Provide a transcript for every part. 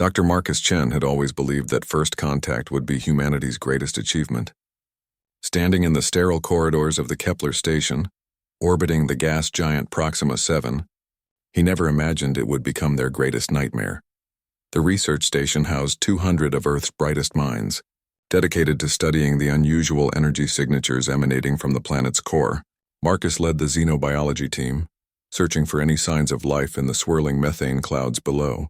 Dr. Marcus Chen had always believed that first contact would be humanity's greatest achievement. Standing in the sterile corridors of the Kepler station, orbiting the gas giant Proxima 7, he never imagined it would become their greatest nightmare. The research station housed 200 of Earth's brightest minds, dedicated to studying the unusual energy signatures emanating from the planet's core. Marcus led the xenobiology team, searching for any signs of life in the swirling methane clouds below.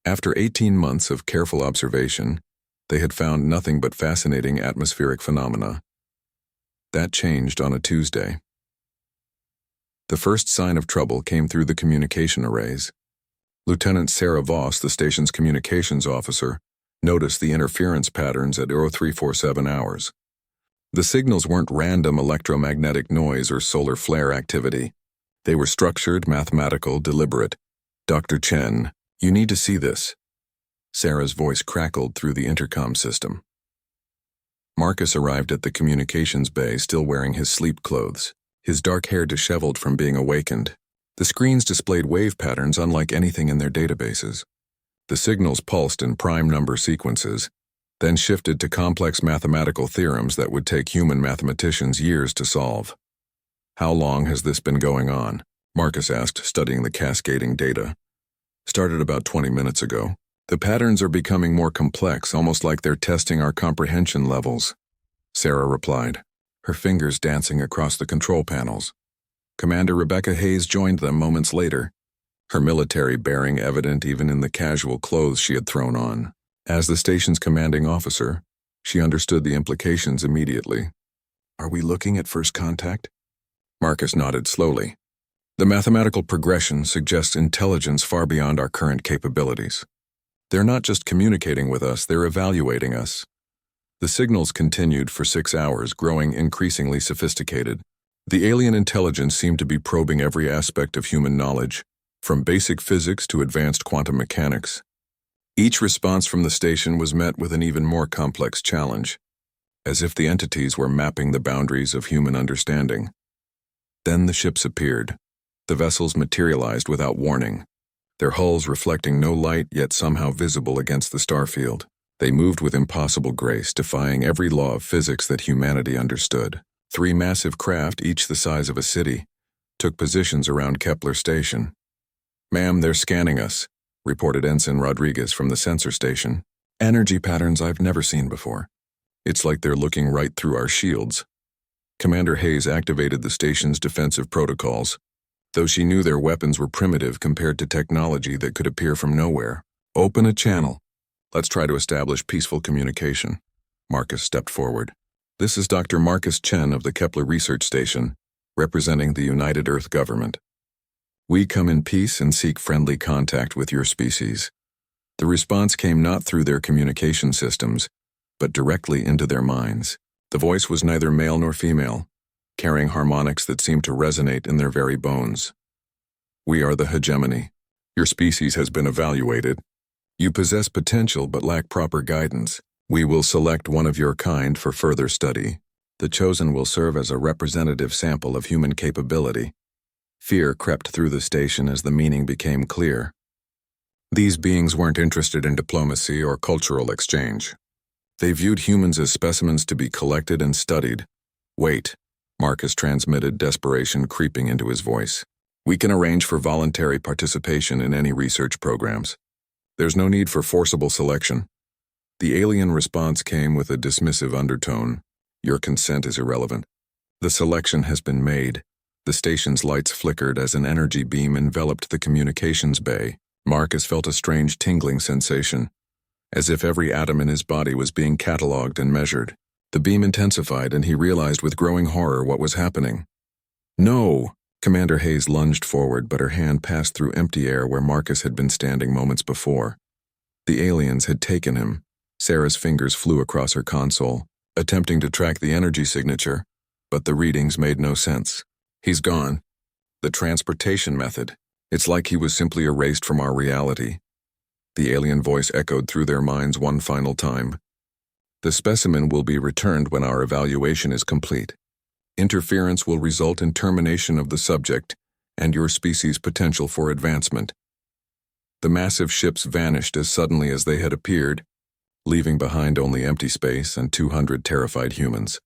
After 18 months of careful observation, they had found nothing but fascinating atmospheric phenomena. That changed on a Tuesday. The first sign of trouble came through the communication arrays. Lieutenant Sarah Voss, the station's communications officer, noticed the interference patterns at 0347 hours. The signals weren't random electromagnetic noise or solar flare activity. They were structured, mathematical, deliberate. "Dr. Chen, you need to see this." Sarah's voice crackled through the intercom system. Marcus arrived at the communications bay still wearing his sleep clothes, his dark hair disheveled from being awakened. The screens displayed wave patterns unlike anything in their databases. The signals pulsed in prime number sequences, then shifted to complex mathematical theorems that would take human mathematicians years to solve. "How long has this been going on?" Marcus asked, studying the cascading data. "Started about 20 minutes ago. The patterns are becoming more complex, almost like they're testing our comprehension levels," Sarah replied, her fingers dancing across the control panels. Commander Rebecca Hayes joined them moments later, her military bearing evident even in the casual clothes she had thrown on. As the station's commanding officer, she understood the implications immediately. "Are we looking at first contact?" Marcus nodded slowly. "The mathematical progression suggests intelligence far beyond our current capabilities. They're not just communicating with us, they're evaluating us." The signals continued for 6 hours, growing increasingly sophisticated. The alien intelligence seemed to be probing every aspect of human knowledge, from basic physics to advanced quantum mechanics. Each response from the station was met with an even more complex challenge, as if the entities were mapping the boundaries of human understanding. Then the ships appeared. The vessels materialized without warning, their hulls reflecting no light yet somehow visible against the starfield. They moved with impossible grace, defying every law of physics that humanity understood. 3 massive craft, each the size of a city, took positions around Kepler Station. "Ma'am, they're scanning us," reported Ensign Rodriguez from the sensor station. "Energy patterns I've never seen before. It's like they're looking right through our shields." Commander Hayes activated the station's defensive protocols, though she knew their weapons were primitive compared to technology that could appear from nowhere. "Open a channel. Let's try to establish peaceful communication." Marcus stepped forward. "This is Dr. Marcus Chen of the Kepler Research Station, representing the United Earth Government. We come in peace and seek friendly contact with your species." The response came not through their communication systems, but directly into their minds. The voice was neither male nor female, carrying harmonics that seemed to resonate in their very bones. "We are the hegemony. Your species has been evaluated. You possess potential but lack proper guidance. We will select one of your kind for further study. The chosen will serve as a representative sample of human capability." Fear crept through the station as the meaning became clear. These beings weren't interested in diplomacy or cultural exchange. They viewed humans as specimens to be collected and studied. "Wait," Marcus transmitted, desperation creeping into his voice. "We can arrange for voluntary participation in any research programs. There's no need for forcible selection." The alien response came with a dismissive undertone. "Your consent is irrelevant. The selection has been made." The station's lights flickered as an energy beam enveloped the communications bay. Marcus felt a strange tingling sensation, as if every atom in his body was being catalogued and measured. The beam intensified, and he realized with growing horror what was happening. "No!" Commander Hayes lunged forward, but her hand passed through empty air where Marcus had been standing moments before. The aliens had taken him. Sarah's fingers flew across her console, attempting to track the energy signature, but the readings made no sense. "He's gone. The transportation method. It's like he was simply erased from our reality." The alien voice echoed through their minds one final time. "The specimen will be returned when our evaluation is complete. Interference will result in termination of the subject and your species' potential for advancement." The massive ships vanished as suddenly as they had appeared, leaving behind only empty space and 200 terrified humans.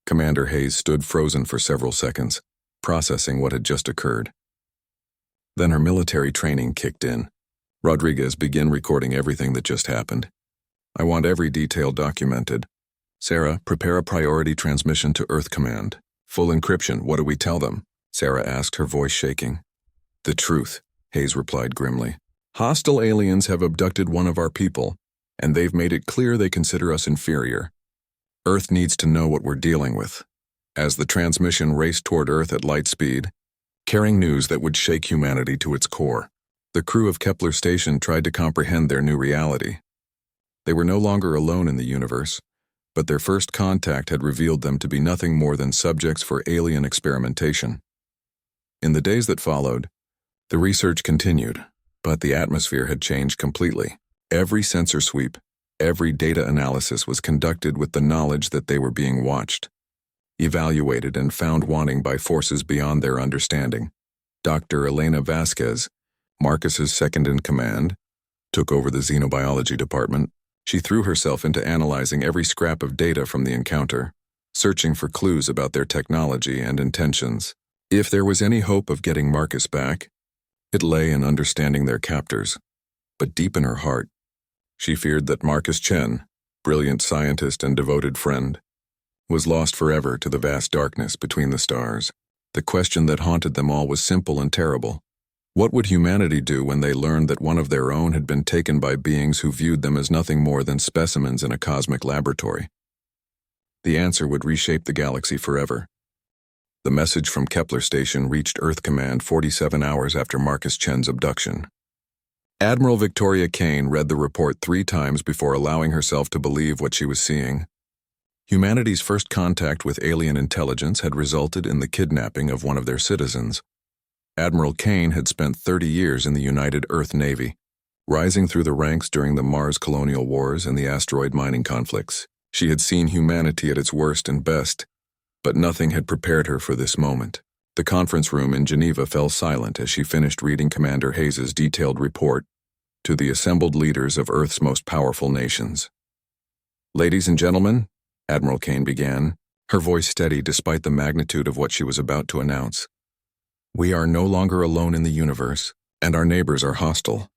Commander Hayes stood frozen for several seconds, processing what had just occurred. Then her military training kicked in. Rodriguez began recording everything that just happened. I want every detail documented. Sarah, prepare a priority transmission to Earth Command. Full encryption, what do we tell them? Sarah asked, her voice shaking. The truth, Hayes replied grimly. Hostile aliens have abducted one of our people, and they've made it clear they consider us inferior. Earth needs to know what we're dealing with. As the transmission raced toward Earth at light speed, carrying news that would shake humanity to its core, the crew of Kepler Station tried to comprehend their new reality. They were no longer alone in the universe, but their first contact had revealed them to be nothing more than subjects for alien experimentation. In the days that followed, the research continued, but the atmosphere had changed completely. Every sensor sweep, every data analysis was conducted with the knowledge that they were being watched, evaluated and found wanting by forces beyond their understanding. Dr. Elena Vasquez, Marcus's second-in-command, took over the xenobiology department. She threw herself into analyzing every scrap of data from the encounter, searching for clues about their technology and intentions. If there was any hope of getting Marcus back, it lay in understanding their captors. But deep in her heart, she feared that Marcus Chen, brilliant scientist and devoted friend, was lost forever to the vast darkness between the stars. The question that haunted them all was simple and terrible. What would humanity do when they learned that one of their own had been taken by beings who viewed them as nothing more than specimens in a cosmic laboratory? The answer would reshape the galaxy forever. The message from Kepler Station reached Earth Command 47 hours after Marcus Chen's abduction. Admiral Victoria Kane read the report 3 times before allowing herself to believe what she was seeing. Humanity's first contact with alien intelligence had resulted in the kidnapping of one of their citizens. Admiral Kane had spent 30 years in the United Earth Navy, rising through the ranks during the Mars colonial wars and the asteroid mining conflicts. She had seen humanity at its worst and best, but nothing had prepared her for this moment. The conference room in Geneva fell silent as she finished reading Commander Hayes' detailed report to the assembled leaders of Earth's most powerful nations. Ladies and gentlemen, Admiral Kane began, her voice steady despite the magnitude of what she was about to announce. We are no longer alone in the universe, and our neighbors are hostile.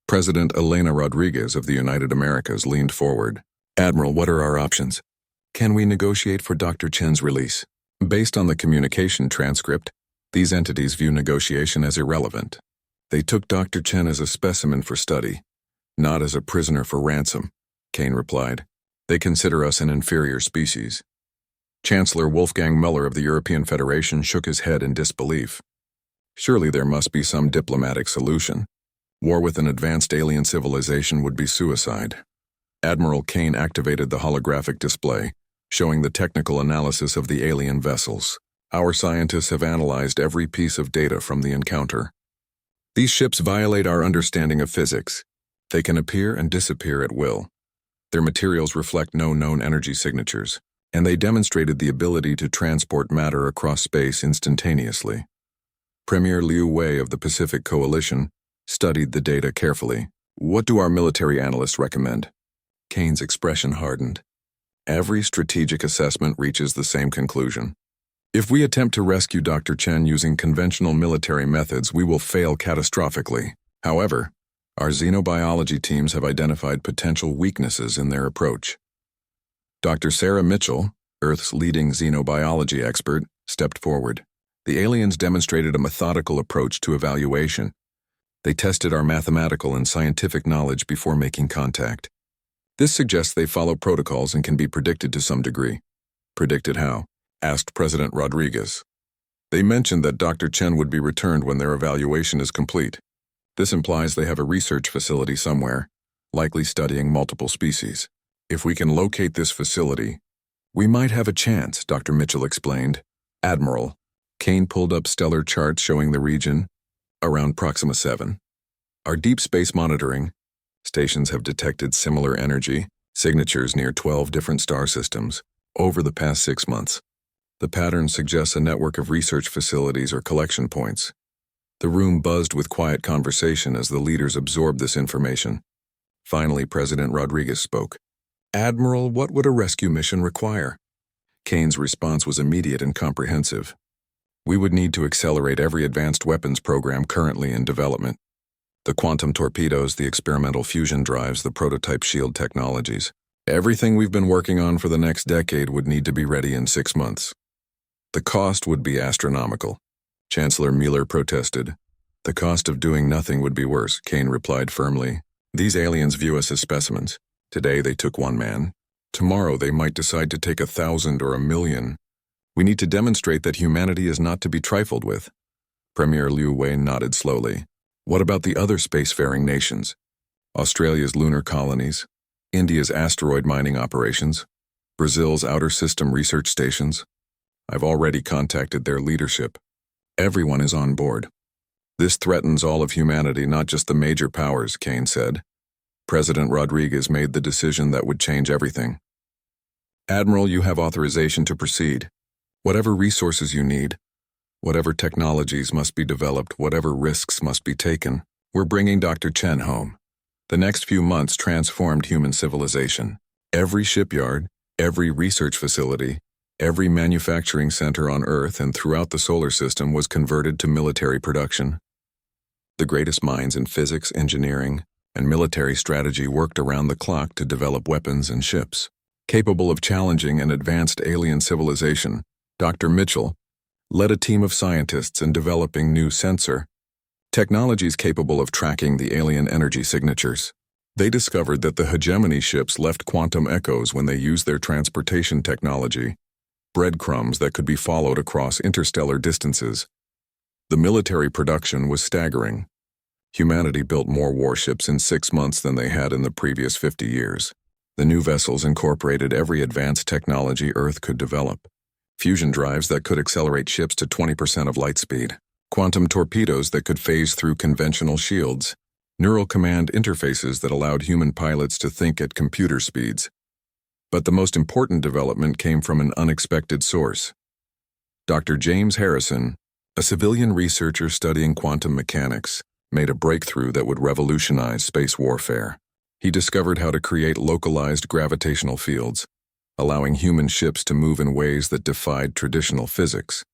President Elena Rodriguez of the United Americas leaned forward. Admiral, what are our options? Can we negotiate for Dr. Chen's release? Based on the communication transcript, these entities view negotiation as irrelevant. They took Dr. Chen as a specimen for study, not as a prisoner for ransom, Kane replied. They consider us an inferior species. Chancellor Wolfgang Müller of the European Federation shook his head in disbelief. Surely there must be some diplomatic solution. War with an advanced alien civilization would be suicide. Admiral Kane activated the holographic display, showing the technical analysis of the alien vessels. Our scientists have analyzed every piece of data from the encounter. These ships violate our understanding of physics. They can appear and disappear at will. Their materials reflect no known energy signatures, and they demonstrated the ability to transport matter across space instantaneously. Premier Liu Wei of the Pacific Coalition studied the data carefully. What do our military analysts recommend? Kane's expression hardened. Every strategic assessment reaches the same conclusion. If we attempt to rescue Dr. Chen using conventional military methods, we will fail catastrophically. However, our xenobiology teams have identified potential weaknesses in their approach. Dr. Sarah Mitchell, Earth's leading xenobiology expert, stepped forward. The aliens demonstrated a methodical approach to evaluation. They tested our mathematical and scientific knowledge before making contact. This suggests they follow protocols and can be predicted to some degree. Predicted how? Asked President Rodriguez. They mentioned that Dr. Chen would be returned when their evaluation is complete. This implies they have a research facility somewhere, likely studying multiple species. If we can locate this facility, we might have a chance, Dr. Mitchell explained. Admiral, Kane pulled up stellar charts showing the region around Proxima 7. Our deep space monitoring stations have detected similar energy signatures near 12 different star systems over the past 6 months. The pattern suggests a network of research facilities or collection points. The room buzzed with quiet conversation as the leaders absorbed this information. Finally, President Rodriguez spoke. "Admiral, what would a rescue mission require?" Kane's response was immediate and comprehensive. "We would need to accelerate every advanced weapons program currently in development. The quantum torpedoes, the experimental fusion drives, the prototype shield technologies. Everything we've been working on for the next decade would need to be ready in 6 months. The cost would be astronomical." Chancellor Mueller protested. "The cost of doing nothing would be worse," Kane replied firmly. "These aliens view us as specimens. Today they took 1 man. Tomorrow they might decide to take 1,000 or 1,000,000. We need to demonstrate that humanity is not to be trifled with." Premier Liu Wei nodded slowly. "What about the other spacefaring nations? Australia's lunar colonies, India's asteroid mining operations, Brazil's outer system research stations? I've already contacted their leadership. Everyone is on board. This threatens all of humanity, not just the major powers," Kane said. President Rodriguez made the decision that would change everything. "Admiral, you have authorization to proceed. Whatever resources you need, whatever technologies must be developed, whatever risks must be taken, we're bringing Dr. Chen home." The next few months transformed human civilization. Every shipyard, every research facility, every manufacturing center on Earth and throughout the solar system was converted to military production. The greatest minds in physics, engineering, and military strategy worked around the clock to develop weapons and ships. Capable of challenging an advanced alien civilization, Dr. Mitchell led a team of scientists in developing new sensor technologies capable of tracking the alien energy signatures. They discovered that the hegemony ships left quantum echoes when they used their transportation technology, breadcrumbs that could be followed across interstellar distances. The military production was staggering. Humanity built more warships in 6 months than they had in the previous 50 years. The new vessels incorporated every advanced technology Earth could develop. Fusion drives that could accelerate ships to 20% of light speed. Quantum torpedoes that could phase through conventional shields. Neural command interfaces that allowed human pilots to think at computer speeds. But the most important development came from an unexpected source. Dr. James Harrison, a civilian researcher studying quantum mechanics, made a breakthrough that would revolutionize space warfare. He discovered how to create localized gravitational fields, allowing human ships to move in ways that defied traditional physics.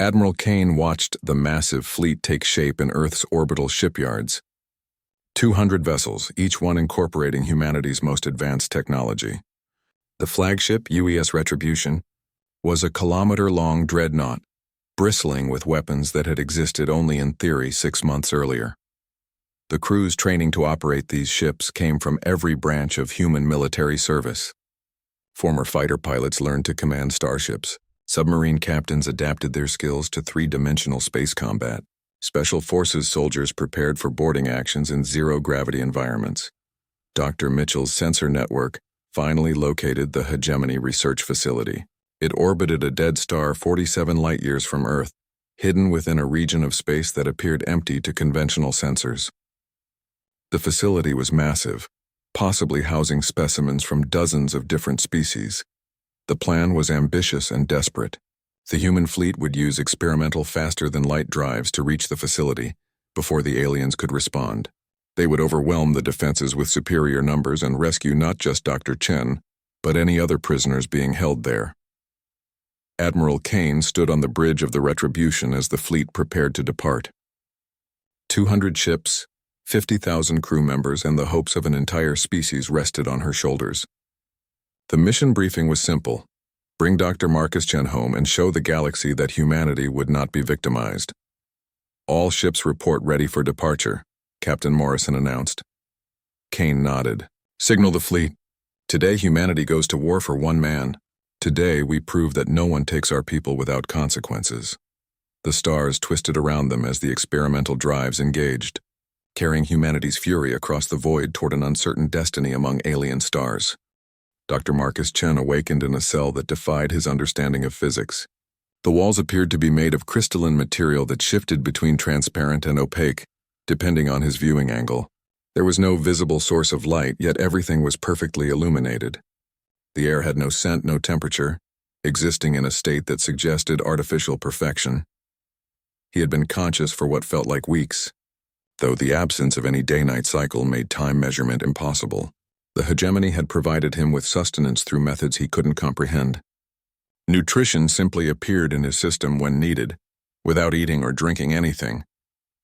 Admiral Kane watched the massive fleet take shape in Earth's orbital shipyards. 200 vessels, each one incorporating humanity's most advanced technology. The flagship, UES Retribution, was a kilometer-long dreadnought, bristling with weapons that had existed only in theory 6 months earlier. The crews training to operate these ships came from every branch of human military service. Former fighter pilots learned to command starships. Submarine captains adapted their skills to 3-dimensional space combat. Special Forces soldiers prepared for boarding actions in zero-gravity environments. Dr. Mitchell's sensor network finally located the Hegemony Research Facility. It orbited a dead star 47 light-years from Earth, hidden within a region of space that appeared empty to conventional sensors. The facility was massive, possibly housing specimens from dozens of different species. The plan was ambitious and desperate. The human fleet would use experimental faster-than-light drives to reach the facility before the aliens could respond. They would overwhelm the defenses with superior numbers and rescue not just Dr. Chen, but any other prisoners being held there. Admiral Kane stood on the bridge of the Retribution as the fleet prepared to depart. 200 ships, 50,000 crew members, and the hopes of an entire species rested on her shoulders. The mission briefing was simple. Bring Dr. Marcus Chen home and show the galaxy that humanity would not be victimized. All ships report ready for departure, Captain Morrison announced. Kane nodded. Signal the fleet. Today humanity goes to war for 1 man. Today we prove that no one takes our people without consequences. The stars twisted around them as the experimental drives engaged, carrying humanity's fury across the void toward an uncertain destiny among alien stars. Dr. Marcus Chen awakened in a cell that defied his understanding of physics. The walls appeared to be made of crystalline material that shifted between transparent and opaque, depending on his viewing angle. There was no visible source of light, yet everything was perfectly illuminated. The air had no scent, no temperature, existing in a state that suggested artificial perfection. He had been conscious for what felt like weeks, though the absence of any day-night cycle made time measurement impossible. The hegemony had provided him with sustenance through methods he couldn't comprehend. Nutrition simply appeared in his system when needed, without eating or drinking anything.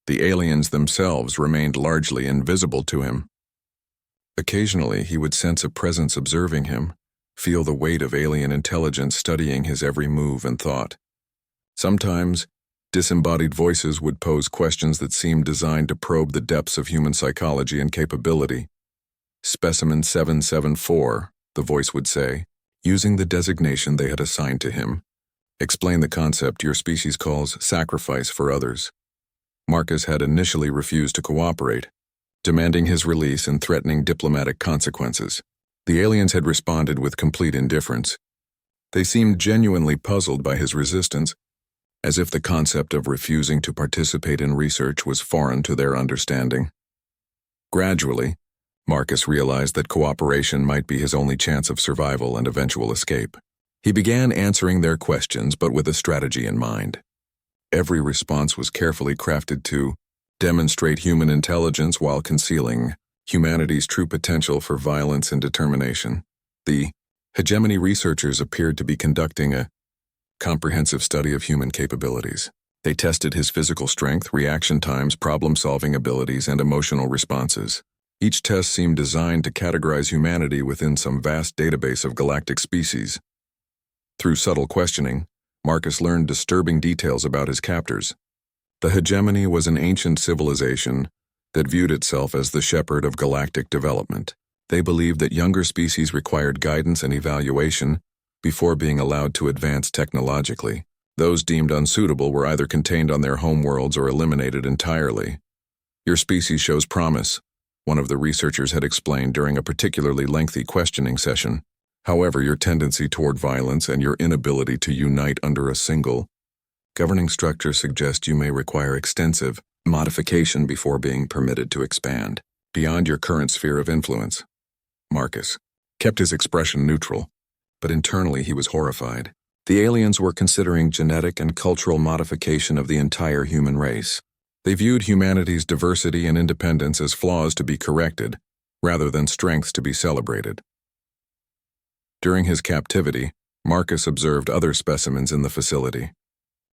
The aliens themselves remained largely invisible to him. Occasionally, he would sense a presence observing him, feel the weight of alien intelligence studying his every move and thought. Sometimes, disembodied voices would pose questions that seemed designed to probe the depths of human psychology and capability. Specimen 774, the voice would say, using the designation they had assigned to him. Explain the concept your species calls sacrifice for others. Marcus had initially refused to cooperate, demanding his release and threatening diplomatic consequences. The aliens had responded with complete indifference. They seemed genuinely puzzled by his resistance, as if the concept of refusing to participate in research was foreign to their understanding. Gradually, Marcus realized that cooperation might be his only chance of survival and eventual escape. He began answering their questions, but with a strategy in mind. Every response was carefully crafted to demonstrate human intelligence while concealing humanity's true potential for violence and determination. The hegemony researchers appeared to be conducting a comprehensive study of human capabilities. They tested his physical strength, reaction times, problem-solving abilities, and emotional responses. Each test seemed designed to categorize humanity within some vast database of galactic species. Through subtle questioning, Marcus learned disturbing details about his captors. The hegemony was an ancient civilization that viewed itself as the shepherd of galactic development. They believed that younger species required guidance and evaluation before being allowed to advance technologically. Those deemed unsuitable were either contained on their homeworlds or eliminated entirely. Your species shows promise, one of the researchers had explained during a particularly lengthy questioning session. However, your tendency toward violence and your inability to unite under a single governing structure suggest you may require extensive modification before being permitted to expand beyond your current sphere of influence. Marcus kept his expression neutral, but internally he was horrified. The aliens were considering genetic and cultural modification of the entire human race. They viewed humanity's diversity and independence as flaws to be corrected, rather than strengths to be celebrated. During his captivity, Marcus observed other specimens in the facility.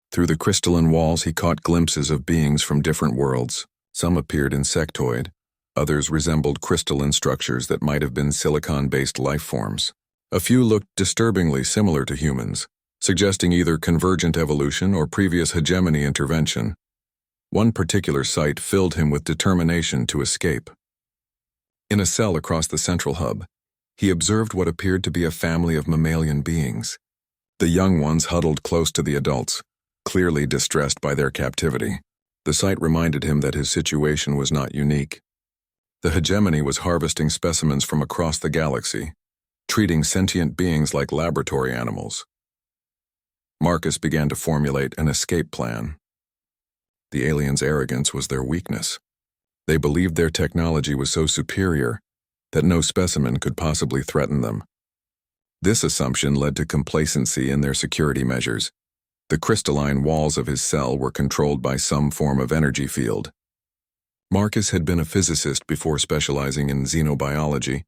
Through the crystalline walls he caught glimpses of beings from different worlds. Some appeared insectoid, others resembled crystalline structures that might have been silicon-based life forms. A few looked disturbingly similar to humans, suggesting either convergent evolution or previous hegemony intervention. One particular sight filled him with determination to escape. In a cell across the central hub, he observed what appeared to be a family of mammalian beings. The young ones huddled close to the adults, clearly distressed by their captivity. The sight reminded him that his situation was not unique. The hegemony was harvesting specimens from across the galaxy, treating sentient beings like laboratory animals. Marcus began to formulate an escape plan. The aliens' arrogance was their weakness. They believed their technology was so superior that no specimen could possibly threaten them. This assumption led to complacency in their security measures. The crystalline walls of his cell were controlled by some form of energy field. Marcus had been a physicist before specializing in xenobiology,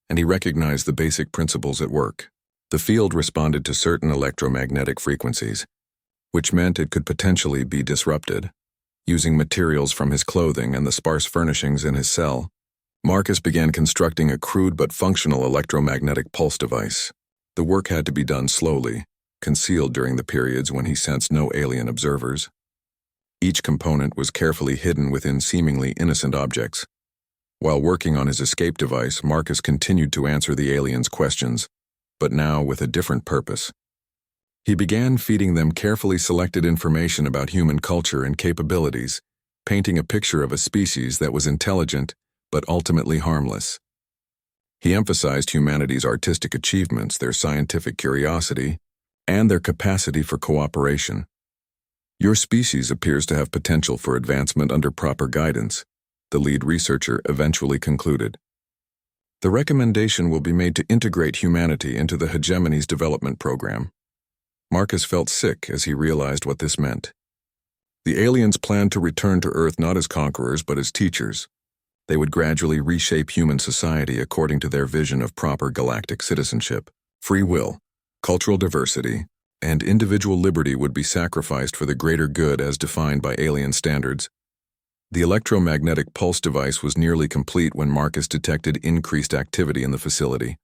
and he recognized the basic principles at work. The field responded to certain electromagnetic frequencies, which meant it could potentially be disrupted. Using materials from his clothing and the sparse furnishings in his cell, Marcus began constructing a crude but functional electromagnetic pulse device. The work had to be done slowly, concealed during the periods when he sensed no alien observers. Each component was carefully hidden within seemingly innocent objects. While working on his escape device, Marcus continued to answer the aliens' questions, but now with a different purpose. He began feeding them carefully selected information about human culture and capabilities, painting a picture of a species that was intelligent but ultimately harmless. He emphasized humanity's artistic achievements, their scientific curiosity, and their capacity for cooperation. Your species appears to have potential for advancement under proper guidance, the lead researcher eventually concluded. The recommendation will be made to integrate humanity into the hegemony's development program. Marcus felt sick as he realized what this meant. The aliens planned to return to Earth not as conquerors but as teachers. They would gradually reshape human society according to their vision of proper galactic citizenship. Free will, cultural diversity, and individual liberty would be sacrificed for the greater good as defined by alien standards. The electromagnetic pulse device was nearly complete when Marcus detected increased activity in the facility.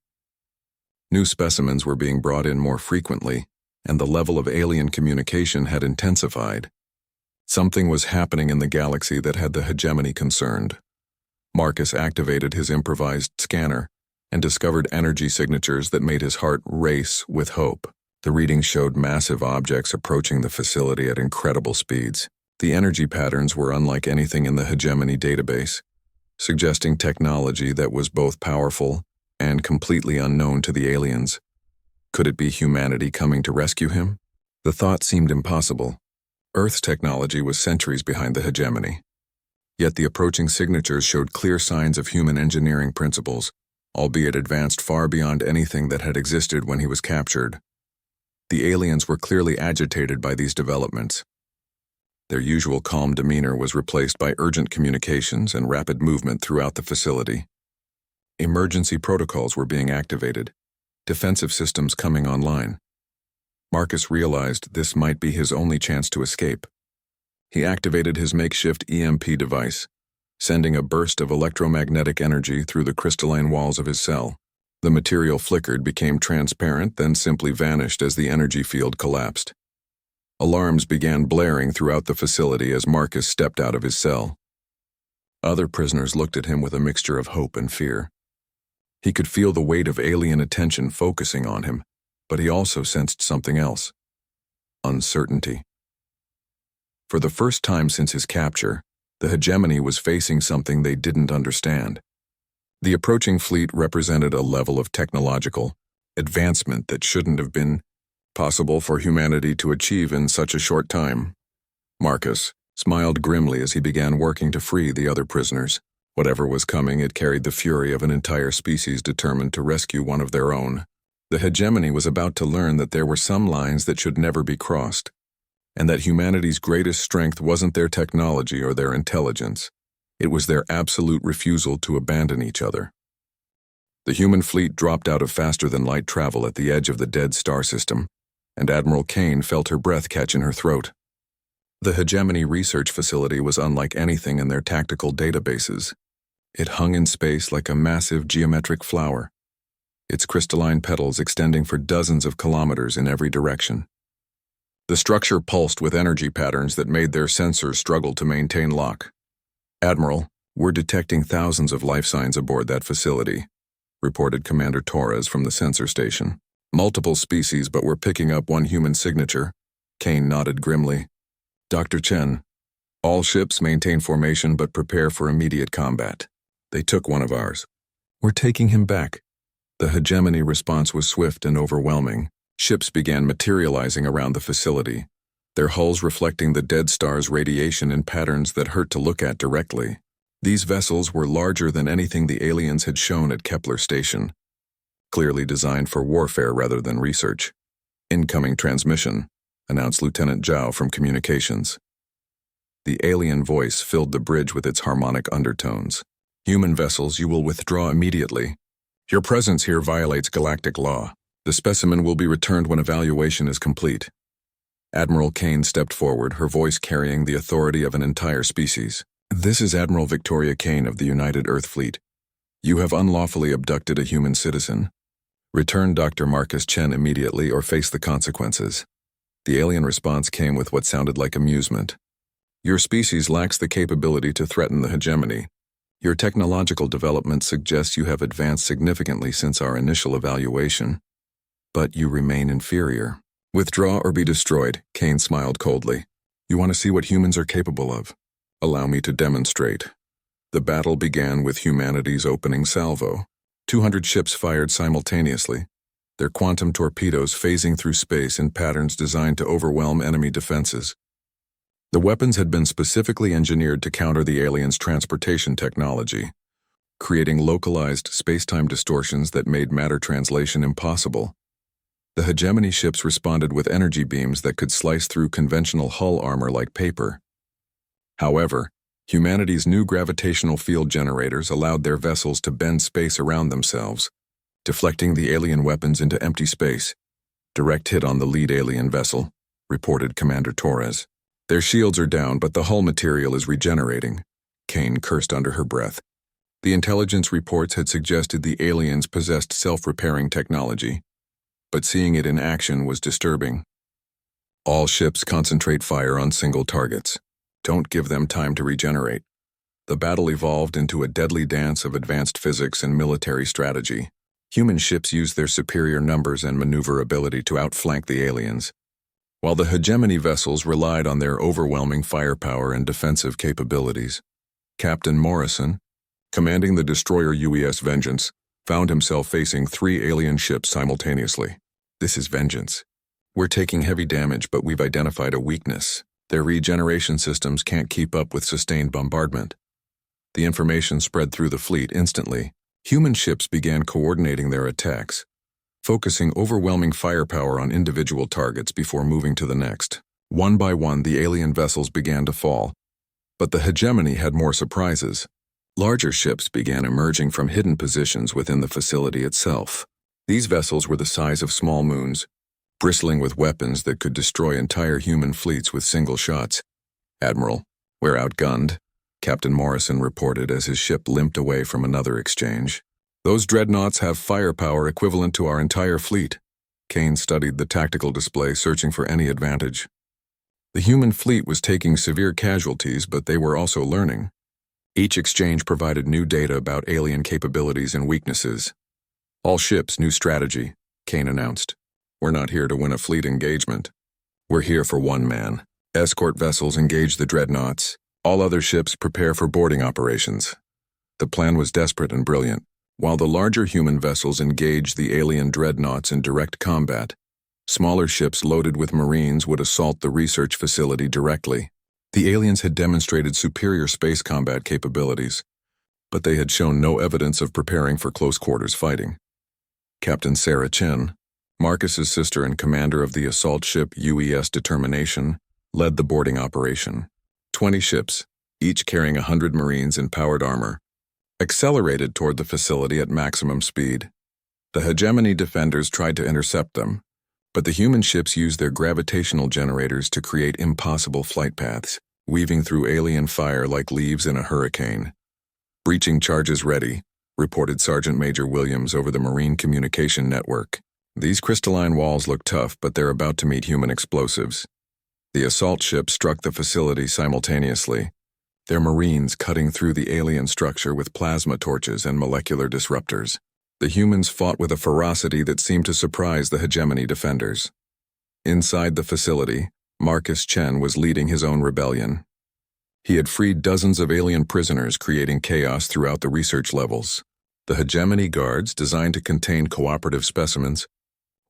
New specimens were being brought in more frequently, and the level of alien communication had intensified. Something was happening in the galaxy that had the hegemony concerned. Marcus activated his improvised scanner and discovered energy signatures that made his heart race with hope. The readings showed massive objects approaching the facility at incredible speeds. The energy patterns were unlike anything in the hegemony database, suggesting technology that was both powerful and completely unknown to the aliens. Could it be humanity coming to rescue him? The thought seemed impossible. Earth's technology was centuries behind the hegemony. Yet the approaching signatures showed clear signs of human engineering principles, albeit advanced far beyond anything that had existed when he was captured. The aliens were clearly agitated by these developments. Their usual calm demeanor was replaced by urgent communications and rapid movement throughout the facility. Emergency protocols were being activated, defensive systems coming online. Marcus realized this might be his only chance to escape. He activated his makeshift EMP device, sending a burst of electromagnetic energy through the crystalline walls of his cell. The material flickered, became transparent, then simply vanished as the energy field collapsed. Alarms began blaring throughout the facility as Marcus stepped out of his cell. Other prisoners looked at him with a mixture of hope and fear. He could feel the weight of alien attention focusing on him, but he also sensed something else: uncertainty. For the first time since his capture, the hegemony was facing something they didn't understand. The approaching fleet represented a level of technological advancement that shouldn't have been possible for humanity to achieve in such a short time. Marcus smiled grimly as he began working to free the other prisoners. Whatever was coming, it carried the fury of an entire species determined to rescue one of their own. The hegemony was about to learn that there were some lines that should never be crossed, and that humanity's greatest strength wasn't their technology or their intelligence. It was their absolute refusal to abandon each other. The human fleet dropped out of faster-than-light travel at the edge of the dead star system, and Admiral Kane felt her breath catch in her throat. The hegemony research facility was unlike anything in their tactical databases. It hung in space like a massive geometric flower, its crystalline petals extending for dozens of kilometers in every direction. The structure pulsed with energy patterns that made their sensors struggle to maintain lock. "Admiral, we're detecting thousands of life signs aboard that facility," reported Commander Torres from the sensor station. "Multiple species, but we're picking up one human signature." Kane nodded grimly. "Dr. Chen, all ships maintain formation but prepare for immediate combat. They took one of ours. We're taking him back." The hegemony response was swift and overwhelming. Ships began materializing around the facility, their hulls reflecting the dead star's radiation in patterns that hurt to look at directly. These vessels were larger than anything the aliens had shown at Kepler Station, clearly designed for warfare rather than research. "Incoming transmission," announced Lieutenant Zhao from communications. The alien voice filled the bridge with its harmonic undertones. "Human vessels, you will withdraw immediately. Your presence here violates galactic law. The specimen will be returned when evaluation is complete." Admiral Kane stepped forward, her voice carrying the authority of an entire species. "This is Admiral Victoria Kane of the United Earth Fleet. You have unlawfully abducted a human citizen. Return Dr. Marcus Chen immediately or face the consequences." The alien response came with what sounded like amusement. "Your species lacks the capability to threaten the hegemony. Your technological development suggests you have advanced significantly since our initial evaluation, but you remain inferior. Withdraw or be destroyed," Kane smiled coldly. "You want to see what humans are capable of? Allow me to demonstrate." The battle began with humanity's opening salvo. 200 ships fired simultaneously, their quantum torpedoes phasing through space in patterns designed to overwhelm enemy defenses. The weapons had been specifically engineered to counter the aliens' transportation technology, creating localized space-time distortions that made matter translation impossible. The hegemony ships responded with energy beams that could slice through conventional hull armor like paper. However, humanity's new gravitational field generators allowed their vessels to bend space around themselves, deflecting the alien weapons into empty space. Direct hit on the lead alien vessel, reported Commander Torres. Their shields are down, but the hull material is regenerating, Kane cursed under her breath. The intelligence reports had suggested the aliens possessed self-repairing technology, but seeing it in action was disturbing. All ships concentrate fire on single targets. Don't give them time to regenerate. The battle evolved into a deadly dance of advanced physics and military strategy. Human ships used their superior numbers and maneuverability to outflank the aliens, while the hegemony vessels relied on their overwhelming firepower and defensive capabilities. Captain Morrison, commanding the destroyer UES Vengeance, found himself facing 3 alien ships simultaneously. This is Vengeance. We're taking heavy damage, but we've identified a weakness. Their regeneration systems can't keep up with sustained bombardment. The information spread through the fleet instantly. Human ships began coordinating their attacks, focusing overwhelming firepower on individual targets before moving to the next. One by one, the alien vessels began to fall, but the hegemony had more surprises. Larger ships began emerging from hidden positions within the facility itself. These vessels were the size of small moons, bristling with weapons that could destroy entire human fleets with single shots. "Admiral, we're outgunned," Captain Morrison reported as his ship limped away from another exchange. "Those dreadnoughts have firepower equivalent to our entire fleet." Kane studied the tactical display, searching for any advantage. The human fleet was taking severe casualties, but they were also learning. Each exchange provided new data about alien capabilities and weaknesses. "All ships, new strategy," Kane announced. "We're not here to win a fleet engagement. We're here for one man. Escort vessels engage the dreadnoughts. All other ships prepare for boarding operations." The plan was desperate and brilliant. While the larger human vessels engaged the alien dreadnoughts in direct combat, smaller ships loaded with Marines would assault the research facility directly. The aliens had demonstrated superior space combat capabilities, but they had shown no evidence of preparing for close-quarters fighting. Captain Sarah Chen, Marcus's sister and commander of the assault ship UES Determination, led the boarding operation. 20 ships, each carrying 100 Marines in powered armor, accelerated toward the facility at maximum speed. The hegemony defenders tried to intercept them, but the human ships used their gravitational generators to create impossible flight paths, weaving through alien fire like leaves in a hurricane. "Breaching charges ready," reported Sergeant Major Williams over the Marine Communication Network. "These crystalline walls look tough, but they're about to meet human explosives." The assault ship struck the facility simultaneously, their Marines cutting through the alien structure with plasma torches and molecular disruptors. The humans fought with a ferocity that seemed to surprise the hegemony defenders. Inside the facility, Marcus Chen was leading his own rebellion. He had freed dozens of alien prisoners, creating chaos throughout the research levels. The hegemony guards, designed to contain cooperative specimens,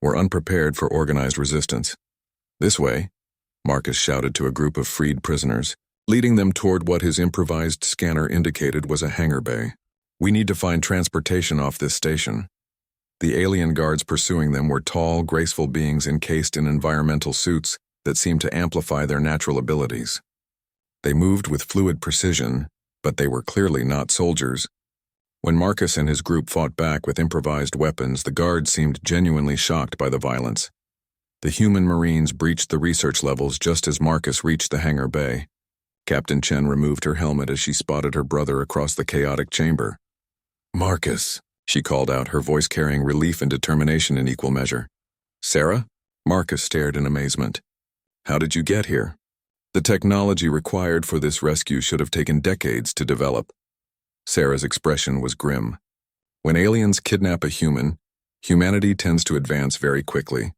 were unprepared for organized resistance. "This way," Marcus shouted to a group of freed prisoners, leading them toward what his improvised scanner indicated was a hangar bay. "We need to find transportation off this station." The alien guards pursuing them were tall, graceful beings encased in environmental suits that seemed to amplify their natural abilities. They moved with fluid precision, but they were clearly not soldiers. When Marcus and his group fought back with improvised weapons, the guards seemed genuinely shocked by the violence. The human Marines breached the research levels just as Marcus reached the hangar bay. Captain Chen removed her helmet as she spotted her brother across the chaotic chamber. "Marcus," she called out, her voice carrying relief and determination in equal measure. "Sarah?" Marcus stared in amazement. "How did you get here?" "The technology required for this rescue should have taken decades to develop." Sarah's expression was grim. "When aliens kidnap a human, humanity tends to advance very quickly.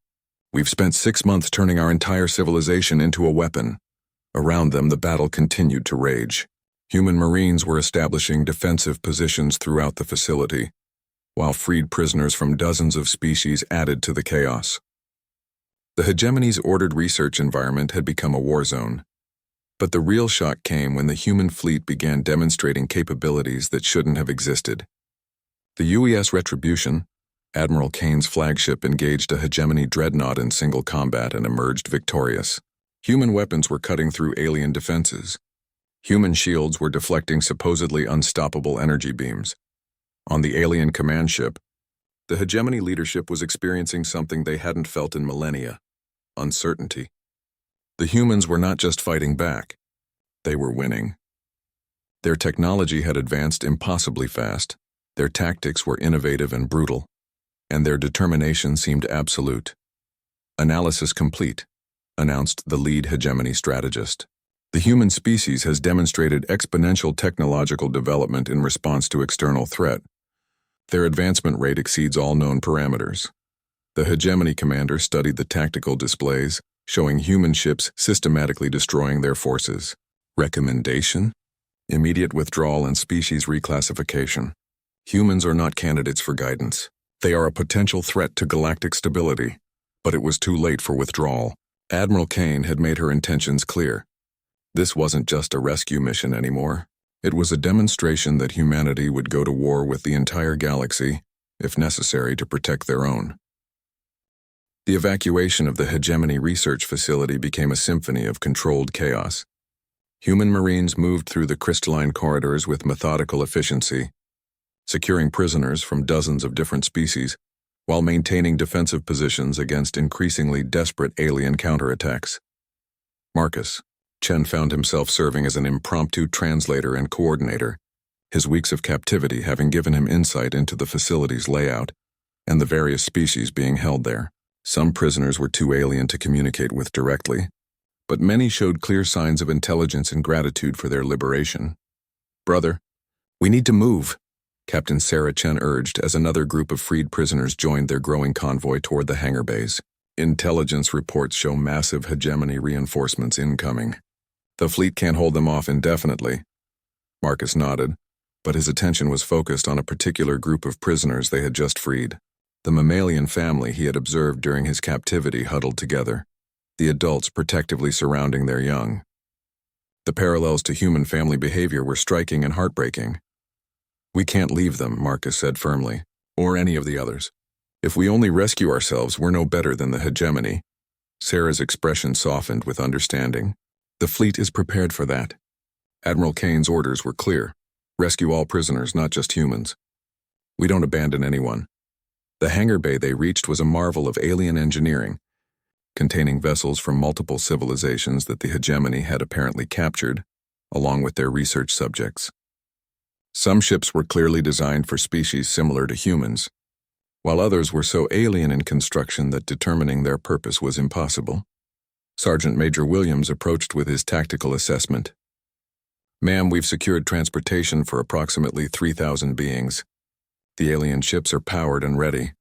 We've spent 6 months turning our entire civilization into a weapon." Around them, the battle continued to rage. Human Marines were establishing defensive positions throughout the facility, while freed prisoners from dozens of species added to the chaos. The hegemony's ordered research environment had become a war zone. But the real shock came when the human fleet began demonstrating capabilities that shouldn't have existed. The UES Retribution, Admiral Kane's flagship, engaged a hegemony dreadnought in single combat and emerged victorious. Human weapons were cutting through alien defenses. Human shields were deflecting supposedly unstoppable energy beams. On the alien command ship, the hegemony leadership was experiencing something they hadn't felt in millennia: uncertainty. The humans were not just fighting back, they were winning. Their technology had advanced impossibly fast, their tactics were innovative and brutal, and their determination seemed absolute. "Analysis complete," announced the lead hegemony strategist. "The human species has demonstrated exponential technological development in response to external threat. Their advancement rate exceeds all known parameters." The hegemony commander studied the tactical displays, showing human ships systematically destroying their forces. Recommendation? Immediate withdrawal and species reclassification. Humans are not candidates for guidance. They are a potential threat to galactic stability. But it was too late for withdrawal. Admiral Kane had made her intentions clear. This wasn't just a rescue mission anymore. It was a demonstration that humanity would go to war with the entire galaxy, if necessary, to protect their own. The evacuation of the hegemony research facility became a symphony of controlled chaos. Human Marines moved through the crystalline corridors with methodical efficiency, securing prisoners from dozens of different species, while maintaining defensive positions against increasingly desperate alien counterattacks. Marcus Chen found himself serving as an impromptu translator and coordinator, his weeks of captivity having given him insight into the facility's layout and the various species being held there. Some prisoners were too alien to communicate with directly, but many showed clear signs of intelligence and gratitude for their liberation. "Brother, we need to move," Captain Sarah Chen urged as another group of freed prisoners joined their growing convoy toward the hangar bays. "Intelligence reports show massive hegemony reinforcements incoming. The fleet can't hold them off indefinitely." Marcus nodded, but his attention was focused on a particular group of prisoners they had just freed. The mammalian family he had observed during his captivity huddled together, the adults protectively surrounding their young. The parallels to human family behavior were striking and heartbreaking. "We can't leave them," Marcus said firmly, "or any of the others. If we only rescue ourselves, we're no better than the hegemony." Sarah's expression softened with understanding. "The fleet is prepared for that." Admiral Kane's orders were clear: rescue all prisoners, not just humans. "We don't abandon anyone." The hangar bay they reached was a marvel of alien engineering, containing vessels from multiple civilizations that the hegemony had apparently captured, along with their research subjects. Some ships were clearly designed for species similar to humans, while others were so alien in construction that determining their purpose was impossible. Sergeant Major Williams approached with his tactical assessment. "Ma'am, we've secured transportation for approximately 3,000 beings. The alien ships are powered and ready,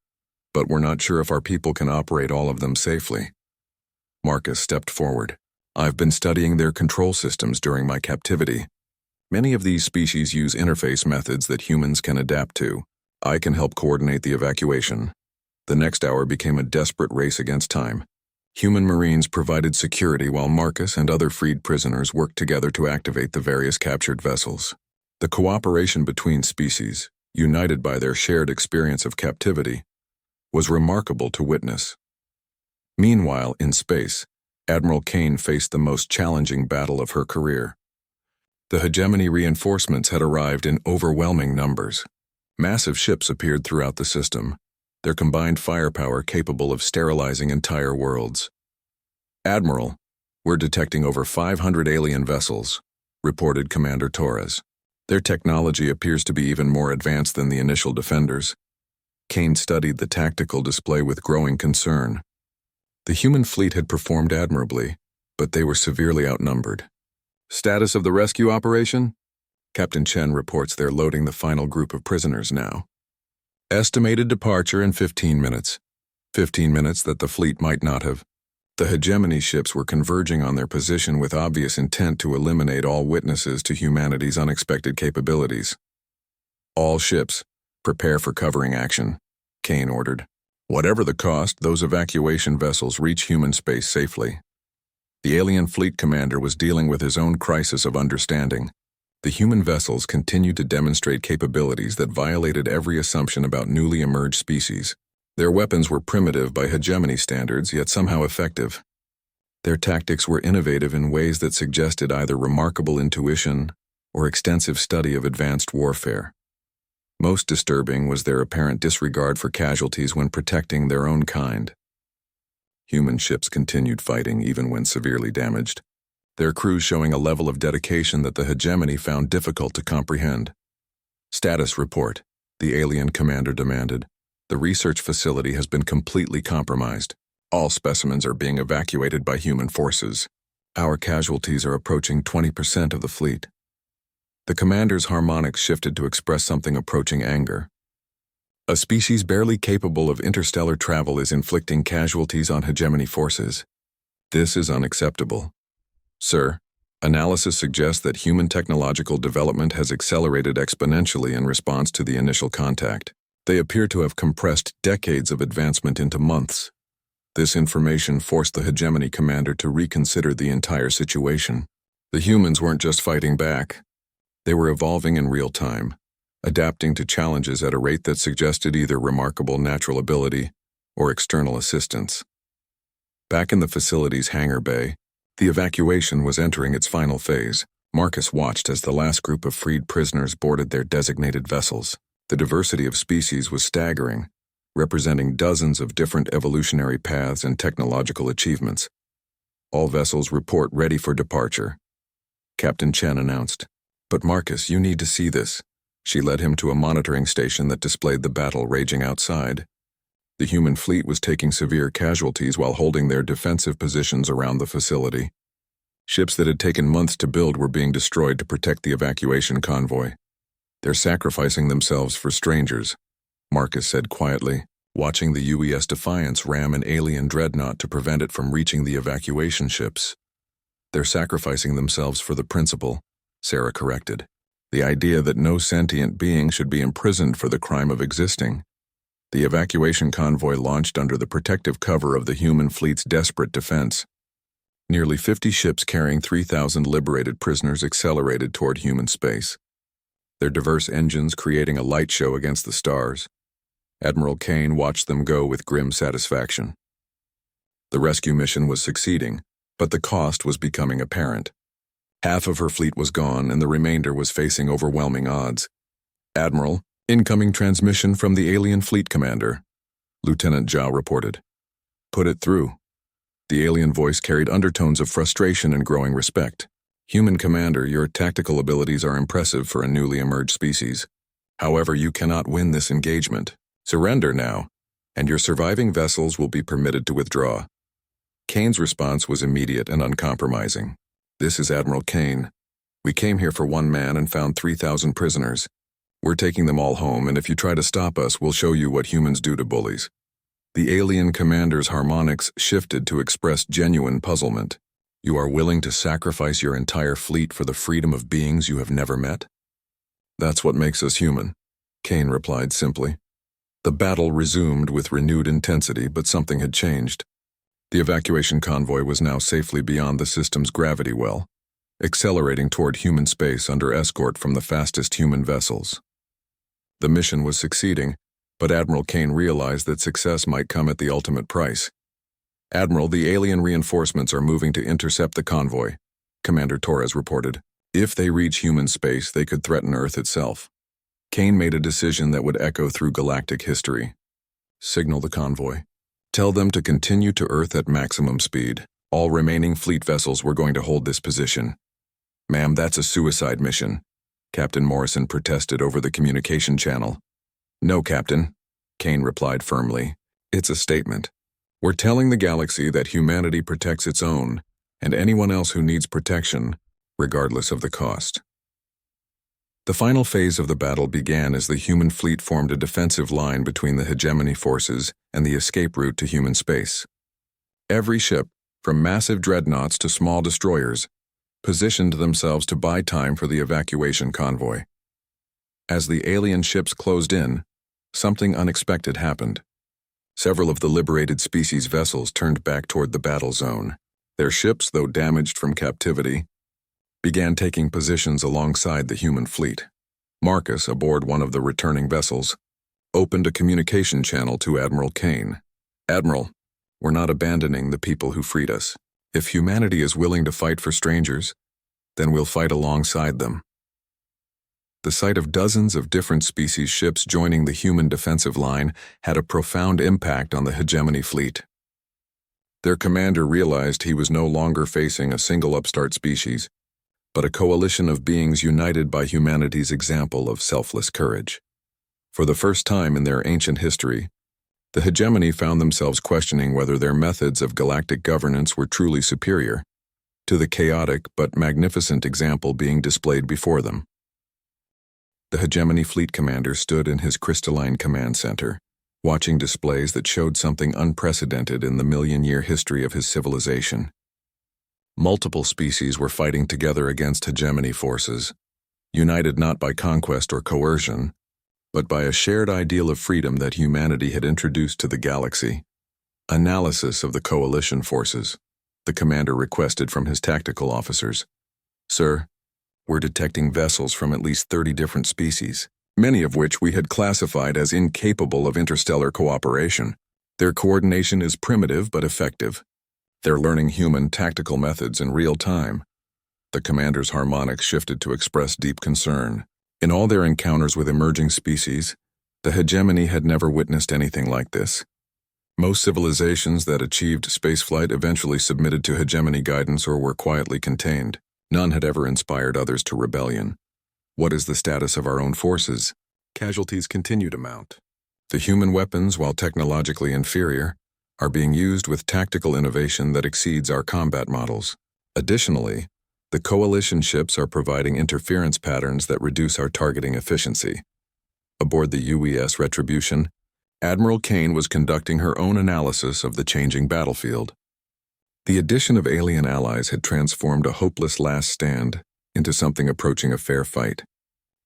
but we're not sure if our people can operate all of them safely." Marcus stepped forward. "I've been studying their control systems during my captivity. Many of these species use interface methods that humans can adapt to. I can help coordinate the evacuation." The next hour became a desperate race against time. Human Marines provided security while Marcus and other freed prisoners worked together to activate the various captured vessels. The cooperation between species, united by their shared experience of captivity, was remarkable to witness. Meanwhile, in space, Admiral Kane faced the most challenging battle of her career. The hegemony reinforcements had arrived in overwhelming numbers. Massive ships appeared throughout the system, their combined firepower capable of sterilizing entire worlds. "Admiral, we're detecting over 500 alien vessels," reported Commander Torres. "Their technology appears to be even more advanced than the initial defenders." Kane studied the tactical display with growing concern. The human fleet had performed admirably, but they were severely outnumbered. "Status of the rescue operation?" Captain Chen reports they're loading the final group of prisoners now. "Estimated departure in 15 minutes. 15 minutes that the fleet might not have." The hegemony ships were converging on their position with obvious intent to eliminate all witnesses to humanity's unexpected capabilities. "All ships, prepare for covering action," Kane ordered. "Whatever the cost, those evacuation vessels reach human space safely." The alien fleet commander was dealing with his own crisis of understanding. The human vessels continued to demonstrate capabilities that violated every assumption about newly emerged species. Their weapons were primitive by hegemony standards, yet somehow effective. Their tactics were innovative in ways that suggested either remarkable intuition or extensive study of advanced warfare. Most disturbing was their apparent disregard for casualties when protecting their own kind. Human ships continued fighting even when severely damaged, their crews showing a level of dedication that the hegemony found difficult to comprehend. "Status report," the alien commander demanded. "The research facility has been completely compromised. All specimens are being evacuated by human forces. Our casualties are approaching 20% of the fleet." The commander's harmonics shifted to express something approaching anger. "A species barely capable of interstellar travel is inflicting casualties on hegemony forces. This is unacceptable. Sir, analysis suggests that human technological development has accelerated exponentially in response to the initial contact. They appear to have compressed decades of advancement into months." This information forced the hegemony commander to reconsider the entire situation. The humans weren't just fighting back. They were evolving in real time, adapting to challenges at a rate that suggested either remarkable natural ability or external assistance. Back in the facility's hangar bay, the evacuation was entering its final phase. Marcus watched as the last group of freed prisoners boarded their designated vessels. The diversity of species was staggering, representing dozens of different evolutionary paths and technological achievements. "All vessels report ready for departure," Captain Chen announced. "But Marcus, you need to see this." She led him to a monitoring station that displayed the battle raging outside. The human fleet was taking severe casualties while holding their defensive positions around the facility. Ships that had taken months to build were being destroyed to protect the evacuation convoy. "They're sacrificing themselves for strangers," Marcus said quietly, watching the UES Defiance ram an alien dreadnought to prevent it from reaching the evacuation ships. "They're sacrificing themselves for the principle," Sarah corrected. "The idea that no sentient being should be imprisoned for the crime of existing." The evacuation convoy launched under the protective cover of the human fleet's desperate defense. Nearly 50 ships carrying 3,000 liberated prisoners accelerated toward human space, their diverse engines creating a light show against the stars. Admiral Kane watched them go with grim satisfaction. The rescue mission was succeeding, but the cost was becoming apparent. Half of her fleet was gone, and the remainder was facing overwhelming odds. "Admiral, incoming transmission from the alien fleet commander," Lieutenant Zhao reported. "Put it through." The alien voice carried undertones of frustration and growing respect. "Human commander, your tactical abilities are impressive for a newly emerged species. However, you cannot win this engagement. Surrender now, and your surviving vessels will be permitted to withdraw." Kane's response was immediate and uncompromising. "This is Admiral Kane. We came here for one man and found 3,000 prisoners. We're taking them all home, and if you try to stop us, we'll show you what humans do to bullies." The alien commander's harmonics shifted to express genuine puzzlement. "You are willing to sacrifice your entire fleet for the freedom of beings you have never met?" "That's what makes us human," Kane replied simply. The battle resumed with renewed intensity, but something had changed. The evacuation convoy was now safely beyond the system's gravity well, accelerating toward human space under escort from the fastest human vessels. The mission was succeeding, but Admiral Kane realized that success might come at the ultimate price. "Admiral, the alien reinforcements are moving to intercept the convoy," Commander Torres reported. "If they reach human space, they could threaten Earth itself." Kane made a decision that would echo through galactic history. "Signal the convoy. Tell them to continue to Earth at maximum speed. All remaining fleet vessels were going to hold this position." "Ma'am, that's a suicide mission," Captain Morrison protested over the communication channel. "No, Captain," Kane replied firmly. "It's a statement. We're telling the galaxy that humanity protects its own, and anyone else who needs protection, regardless of the cost." The final phase of the battle began as the human fleet formed a defensive line between the hegemony forces and the escape route to human space. Every ship, from massive dreadnoughts to small destroyers, positioned themselves to buy time for the evacuation convoy. As the alien ships closed in, something unexpected happened. Several of the liberated species vessels turned back toward the battle zone. Their ships, though damaged from captivity, began taking positions alongside the human fleet. Marcus, aboard one of the returning vessels, opened a communication channel to Admiral Kane. "Admiral, we're not abandoning the people who freed us. If humanity is willing to fight for strangers, then we'll fight alongside them. The sight of dozens of different species ships joining the human defensive line had a profound impact on the hegemony fleet. Their commander realized he was no longer facing a single upstart species, but a coalition of beings united by humanity's example of selfless courage. For the first time in their ancient history, the hegemony found themselves questioning whether their methods of galactic governance were truly superior to the chaotic but magnificent example being displayed before them. The hegemony fleet commander stood in his crystalline command center, watching displays that showed something unprecedented in the million-year history of his civilization. Multiple species were fighting together against hegemony forces, united not by conquest or coercion, but by a shared ideal of freedom that humanity had introduced to the galaxy. Analysis of the coalition forces, the commander requested from his tactical officers. Sir, we're detecting vessels from at least 30 different species, many of which we had classified as incapable of interstellar cooperation. Their coordination is primitive but effective. They're learning human tactical methods in real time. The commander's harmonics shifted to express deep concern. In all their encounters with emerging species, the hegemony had never witnessed anything like this. Most civilizations that achieved spaceflight eventually submitted to hegemony guidance or were quietly contained. None had ever inspired others to rebellion. What is the status of our own forces? Casualties continue to mount. The human weapons, while technologically inferior, are being used with tactical innovation that exceeds our combat models. Additionally, the coalition ships are providing interference patterns that reduce our targeting efficiency. Aboard the UES Retribution, Admiral Kane was conducting her own analysis of the changing battlefield. The addition of alien allies had transformed a hopeless last stand into something approaching a fair fight.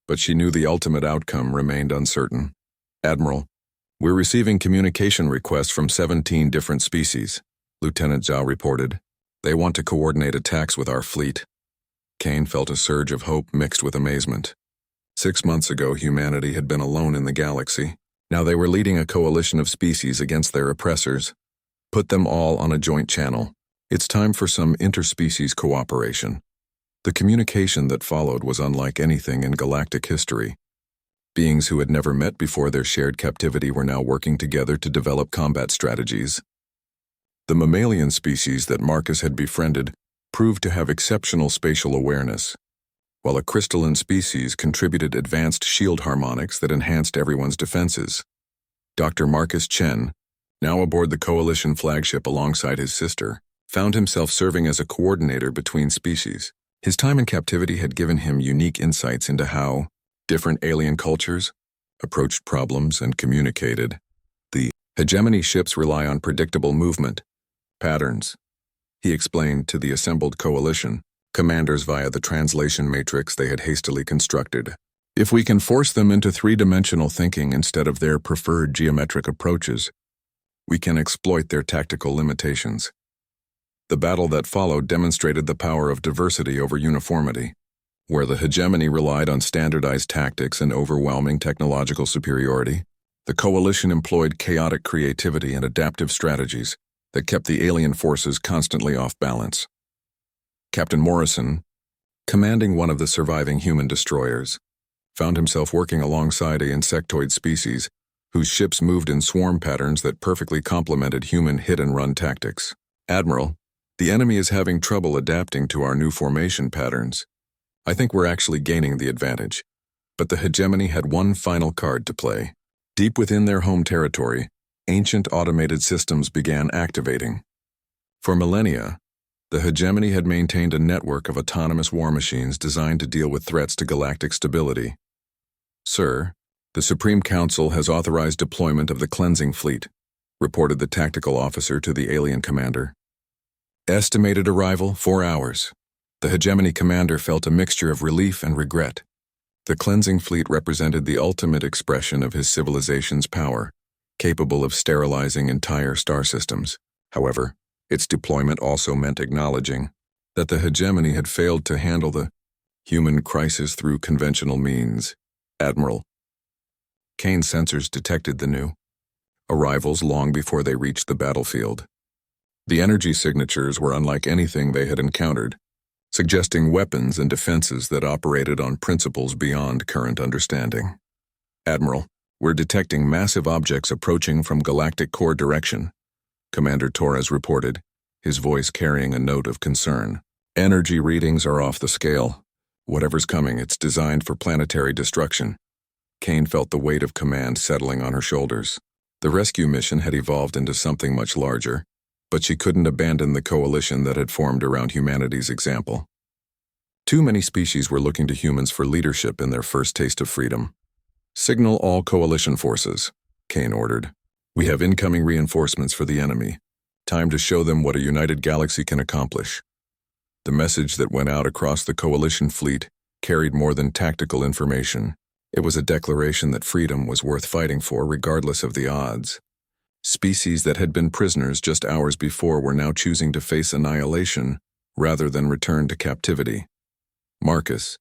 But she knew the ultimate outcome remained uncertain. Admiral, we're receiving communication requests from 17 different species, Lieutenant Zhao reported. They want to coordinate attacks with our fleet. Kane felt a surge of hope mixed with amazement. 6 months ago, humanity had been alone in the galaxy. Now they were leading a coalition of species against their oppressors. Put them all on a joint channel. It's time for some interspecies cooperation. The communication that followed was unlike anything in galactic history. Beings who had never met before their shared captivity were now working together to develop combat strategies. The mammalian species that Marcus had befriended proved to have exceptional spatial awareness, while a crystalline species contributed advanced shield harmonics that enhanced everyone's defenses. Dr. Marcus Chen, now aboard the Coalition flagship alongside his sister, found himself serving as a coordinator between species. His time in captivity had given him unique insights into how different alien cultures approached problems and communicated. The hegemony ships rely on predictable movement patterns, he explained to the assembled coalition commanders via the translation matrix they had hastily constructed. If we can force them into three-dimensional thinking instead of their preferred geometric approaches, we can exploit their tactical limitations. The battle that followed demonstrated the power of diversity over uniformity. Where the hegemony relied on standardized tactics and overwhelming technological superiority, the coalition employed chaotic creativity and adaptive strategies that kept the alien forces constantly off balance. Captain Morrison, commanding one of the surviving human destroyers, found himself working alongside an insectoid species whose ships moved in swarm patterns that perfectly complemented human hit-and-run tactics. Admiral, the enemy is having trouble adapting to our new formation patterns. I think we're actually gaining the advantage. But the hegemony had one final card to play. Deep within their home territory, ancient automated systems began activating. For millennia, the hegemony had maintained a network of autonomous war machines designed to deal with threats to galactic stability. Sir, the Supreme Council has authorized deployment of the cleansing fleet, reported the tactical officer to the alien commander. Estimated arrival, 4 hours. The hegemony commander felt a mixture of relief and regret. The cleansing fleet represented the ultimate expression of his civilization's power, capable of sterilizing entire star systems. However, its deployment also meant acknowledging that the hegemony had failed to handle the human crisis through conventional means. Admiral. Kane's sensors detected the new arrivals long before they reached the battlefield. The energy signatures were unlike anything they had encountered, suggesting weapons and defenses that operated on principles beyond current understanding. "Admiral, we're detecting massive objects approaching from galactic core direction," Commander Torres reported, his voice carrying a note of concern. "Energy readings are off the scale. Whatever's coming, it's designed for planetary destruction." Kane felt the weight of command settling on her shoulders. The rescue mission had evolved into something much larger, but she couldn't abandon the coalition that had formed around humanity's example. Too many species were looking to humans for leadership in their first taste of freedom. "Signal all coalition forces," Kane ordered. "We have incoming reinforcements for the enemy. Time to show them what a united galaxy can accomplish." The message that went out across the coalition fleet carried more than tactical information. It was a declaration that freedom was worth fighting for regardless of the odds. Species that had been prisoners just hours before were now choosing to face annihilation rather than return to captivity. Marcus,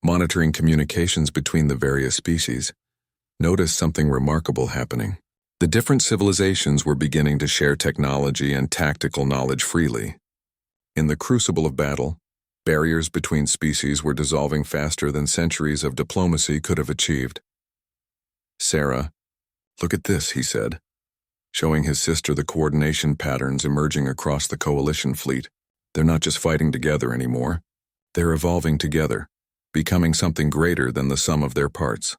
monitoring communications between the various species, noticed something remarkable happening. The different civilizations were beginning to share technology and tactical knowledge freely. In the crucible of battle, barriers between species were dissolving faster than centuries of diplomacy could have achieved. "Sarah, look at this," he said, showing his sister the coordination patterns emerging across the coalition fleet. "They're not just fighting together anymore. They're evolving together, becoming something greater than the sum of their parts."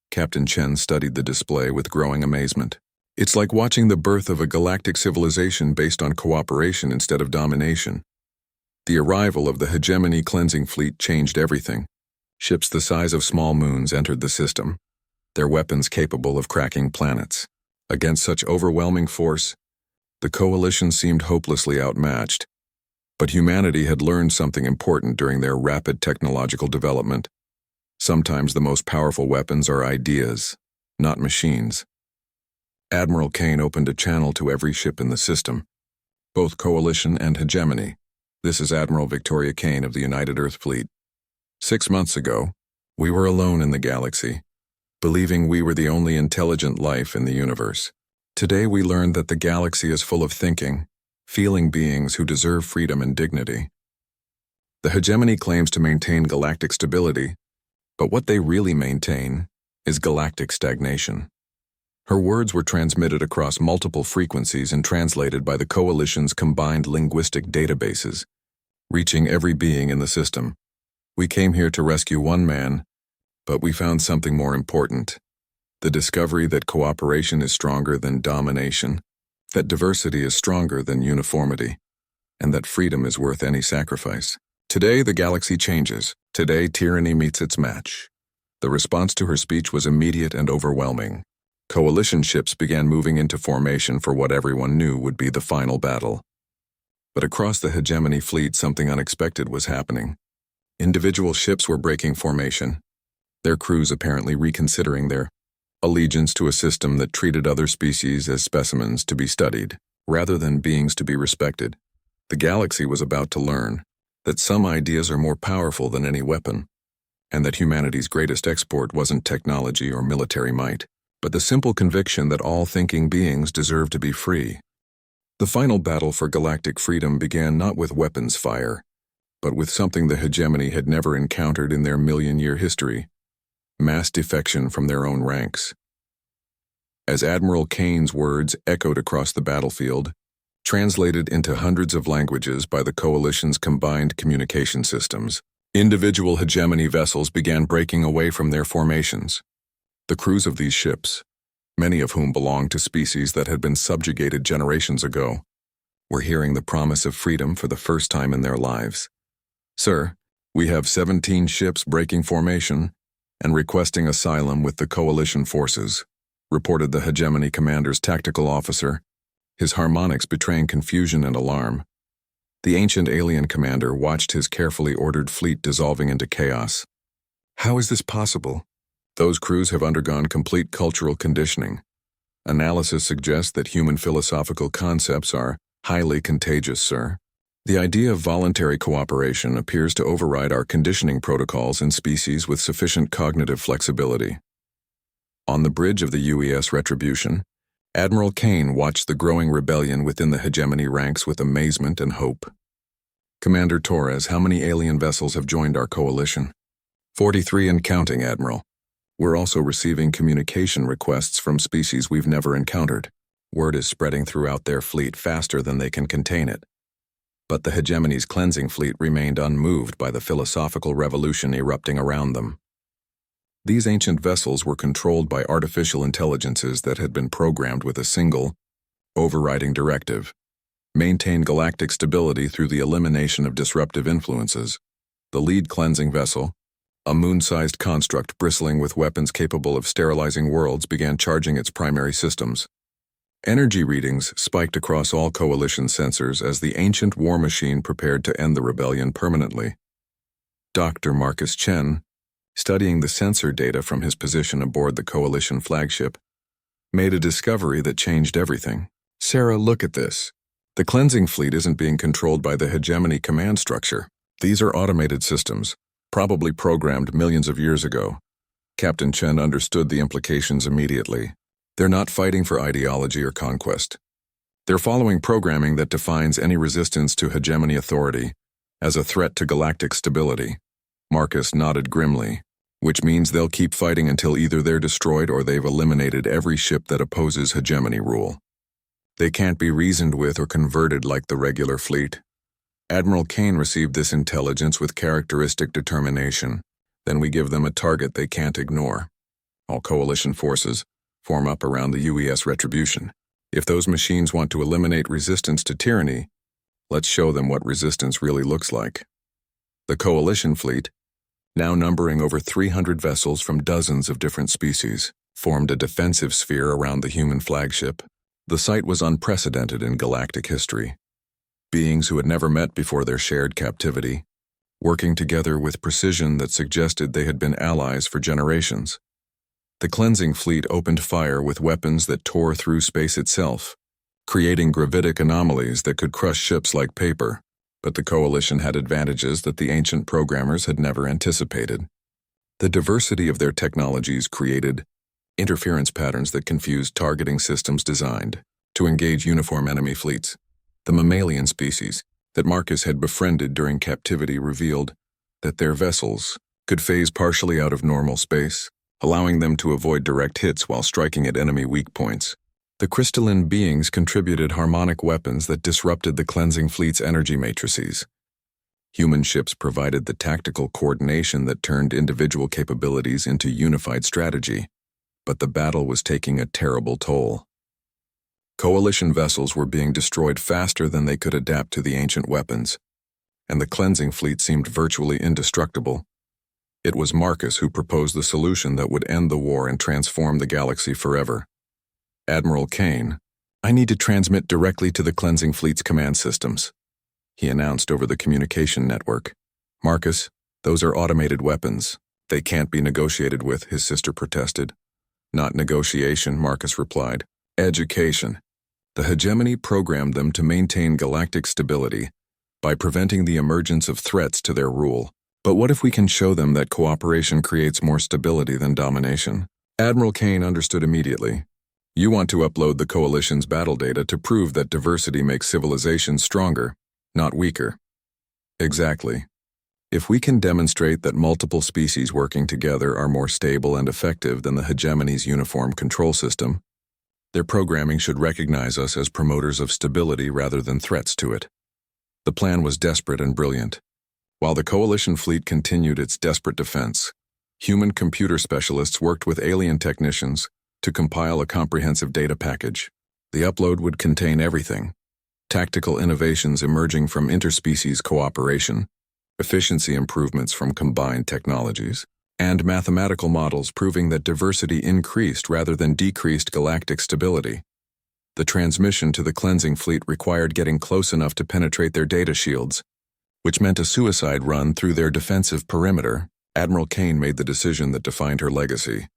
Captain Chen studied the display with growing amazement. "It's like watching the birth of a galactic civilization based on cooperation instead of domination." The arrival of the hegemony cleansing fleet changed everything. Ships the size of small moons entered the system, their weapons capable of cracking planets. Against such overwhelming force, the coalition seemed hopelessly outmatched. But humanity had learned something important during their rapid technological development. Sometimes the most powerful weapons are ideas, not machines. Admiral Kane opened a channel to every ship in the system, both coalition and hegemony. "This is Admiral Victoria Kane of the United Earth Fleet. 6 months ago, we were alone in the galaxy, believing we were the only intelligent life in the universe. Today we learned that the galaxy is full of thinking, feeling beings who deserve freedom and dignity. The hegemony claims to maintain galactic stability, but what they really maintain is galactic stagnation." Her words were transmitted across multiple frequencies and translated by the coalition's combined linguistic databases, reaching every being in the system. "We came here to rescue one man, but we found something more important. The discovery that cooperation is stronger than domination, that diversity is stronger than uniformity, and that freedom is worth any sacrifice. Today the galaxy changes. Today tyranny meets its match." The response to her speech was immediate and overwhelming. Coalition ships began moving into formation for what everyone knew would be the final battle. But across the hegemony fleet, something unexpected was happening. Individual ships were breaking formation, their crews apparently reconsidering their allegiance to a system that treated other species as specimens to be studied, rather than beings to be respected. The galaxy was about to learn that some ideas are more powerful than any weapon, and that humanity's greatest export wasn't technology or military might, but the simple conviction that all thinking beings deserve to be free. The final battle for galactic freedom began not with weapons fire, but with something the hegemony had never encountered in their million-year history: mass defection from their own ranks. As Admiral Kane's words echoed across the battlefield, translated into hundreds of languages by the coalition's combined communication systems, individual hegemony vessels began breaking away from their formations. The crews of these ships, many of whom belonged to species that had been subjugated generations ago, were hearing the promise of freedom for the first time in their lives. "Sir, we have 17 ships breaking formation and requesting asylum with the coalition forces," reported the hegemony commander's tactical officer, his harmonics betraying confusion and alarm. The ancient alien commander watched his carefully ordered fleet dissolving into chaos. "How is this possible?" "Those crews have undergone complete cultural conditioning. Analysis suggests that human philosophical concepts are highly contagious, sir. The idea of voluntary cooperation appears to override our conditioning protocols in species with sufficient cognitive flexibility." On the bridge of the UES Retribution, Admiral Kane watched the growing rebellion within the hegemony ranks with amazement and hope. Commander Torres, how many alien vessels have joined our coalition? 43 and counting, Admiral. We're also receiving communication requests from species we've never encountered. Word is spreading throughout their fleet faster than they can contain it. But the hegemony's cleansing fleet remained unmoved by the philosophical revolution erupting around them. These ancient vessels were controlled by artificial intelligences that had been programmed with a single, overriding directive: maintain galactic stability through the elimination of disruptive influences. The lead cleansing vessel, a moon-sized construct bristling with weapons capable of sterilizing worlds, began charging its primary systems. Energy readings spiked across all coalition sensors as the ancient war machine prepared to end the rebellion permanently. Dr. Marcus Chen, studying the sensor data from his position aboard the coalition flagship, made a discovery that changed everything. Sarah, look at this. The cleansing fleet isn't being controlled by the hegemony command structure. These are automated systems, probably programmed millions of years ago. Captain Chen understood the implications immediately. They're not fighting for ideology or conquest. They're following programming that defines any resistance to hegemony authority as a threat to galactic stability. Marcus nodded grimly, which means they'll keep fighting until either they're destroyed or they've eliminated every ship that opposes hegemony rule. They can't be reasoned with or converted like the regular fleet. Admiral Kane received this intelligence with characteristic determination. Then we give them a target they can't ignore. All coalition forces form up around the UES retribution. If those machines want to eliminate resistance to tyranny, let's show them what resistance really looks like. The coalition fleet, now numbering over 300 vessels from dozens of different species, formed a defensive sphere around the human flagship. The sight was unprecedented in galactic history. Beings who had never met before their shared captivity, working together with precision that suggested they had been allies for generations. The cleansing fleet opened fire with weapons that tore through space itself, creating gravitic anomalies that could crush ships like paper. But the coalition had advantages that the ancient programmers had never anticipated. The diversity of their technologies created interference patterns that confused targeting systems designed to engage uniform enemy fleets. The mammalian species that Marcus had befriended during captivity revealed that their vessels could phase partially out of normal space, allowing them to avoid direct hits while striking at enemy weak points. The crystalline beings contributed harmonic weapons that disrupted the cleansing fleet's energy matrices. Human ships provided the tactical coordination that turned individual capabilities into unified strategy, but the battle was taking a terrible toll. Coalition vessels were being destroyed faster than they could adapt to the ancient weapons, and the cleansing fleet seemed virtually indestructible. It was Marcus who proposed the solution that would end the war and transform the galaxy forever. Admiral Kane, I need to transmit directly to the cleansing fleet's command systems, he announced over the communication network. Marcus, those are automated weapons. They can't be negotiated with, his sister protested. Not negotiation, Marcus replied. Education. The hegemony programmed them to maintain galactic stability by preventing the emergence of threats to their rule. But what if we can show them that cooperation creates more stability than domination? Admiral Kane understood immediately. You want to upload the coalition's battle data to prove that diversity makes civilizations stronger, not weaker. Exactly. If we can demonstrate that multiple species working together are more stable and effective than the hegemony's uniform control system, their programming should recognize us as promoters of stability rather than threats to it. The plan was desperate and brilliant. While the coalition fleet continued its desperate defense, human computer specialists worked with alien technicians to compile a comprehensive data package. The upload would contain everything: tactical innovations emerging from interspecies cooperation, efficiency improvements from combined technologies, and mathematical models proving that diversity increased rather than decreased galactic stability. The transmission to the cleansing fleet required getting close enough to penetrate their data shields, which meant a suicide run through their defensive perimeter. Admiral Kane made the decision that defined her legacy.